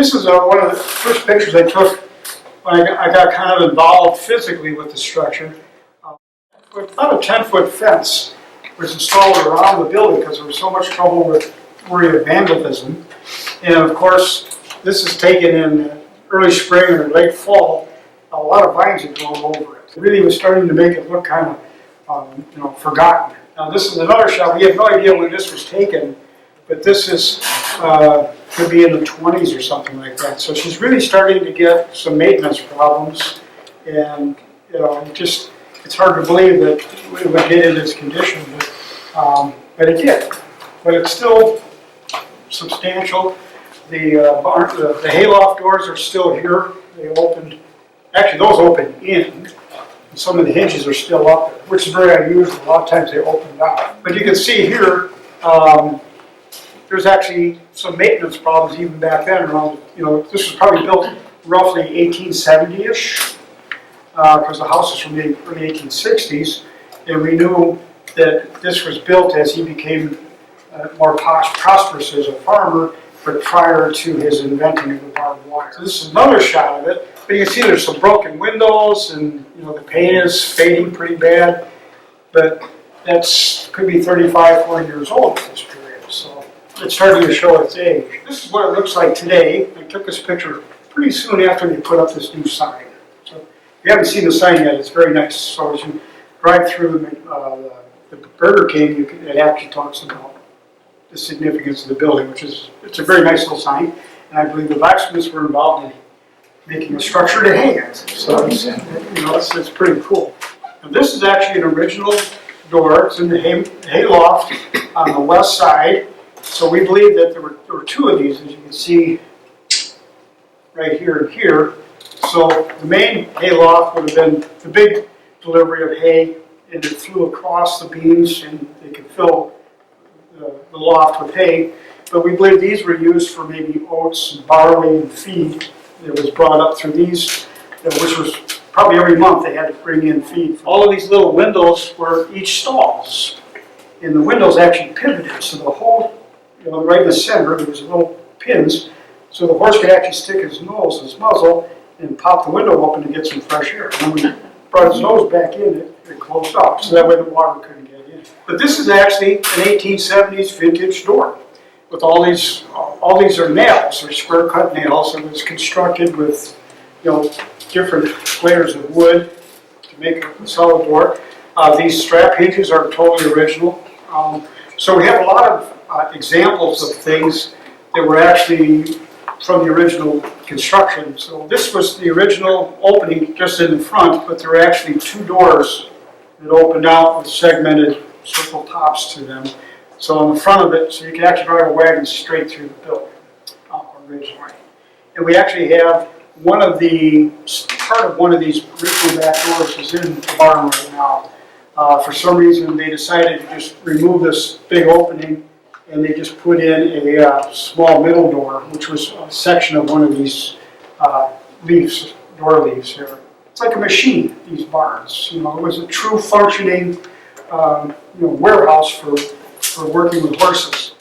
This is one of the first pictures I took when I got kind of involved physically with the structure. About a 10-foot fence was installed around the building because there was so much trouble with worry of vandalism. And of course, this is taken in early spring or late fall. A lot of vines had grown over it. It really was starting to make it look kind of, forgotten. Now this is another shot. We have no idea when this was taken, but this is could be in the 20s or something like that. So she's really starting to get some maintenance problems, and it's hard to believe that it would get in this condition, but it did. But it's still substantial. The hayloft doors are still here. They opened. Actually, those open in. And some of the hinges are still up there, which is very unusual. A lot of times they open down. But you can see here, there's actually some maintenance problems even back then. Around, this was probably built roughly 1870-ish, because the house is from the early 1860s, and we knew that this was built as he became more prosperous as a farmer, but prior to his inventing of the barbed wire. So this is another shot of it. But you can see there's some broken windows, and the paint is fading pretty bad. But that's could be 35, 40 years old at this period. So it's starting to show its age. This is what it looks like today. I took this picture pretty soon after they put up this new sign. So if you haven't seen the sign yet, it's very nice. So as you drive through the Burger King, it actually talks about the significance of the building, it's a very nice little sign. And I believe the blacksmiths were involved in making a structure to hang it. So it's pretty cool. And this is actually an original door. It's in the hay loft on the west side. So we believe that there were two of these, as you can see right here and here. So the main hay loft would have been the big delivery of hay, and it flew across the beams, and they could fill the loft with hay. But we believe these were used for maybe oats and barley and feed. It was brought up through these, which was probably every month they had to bring in feed. All of these little windows were each stalls, and the windows actually pivoted. So the whole, right in the center, there was little pins, so the horse could actually stick his nose, his muzzle, and pop the window open to get some fresh air. And when he brought his nose back in, it closed up, so that way the water couldn't get in. But this is actually an 1870s vintage door. With all these are nails, they're square cut nails. It was constructed with, different layers of wood to make a solid door. These strap hinges are totally original. So we have a lot of examples of things that were actually from the original construction. So this was the original opening just in the front, but there were actually two doors that opened out with segmented circle tops to them. So on the front of it, so you can actually drive a wagon straight through the building originally. And we actually have part of one of these original back doors is in the barn right now. For some reason, they decided to just remove this big opening, and they just put in a small middle door, which was a section of one of these door leaves here. It's like a machine, these barns. It was a true functioning warehouse for working with horses.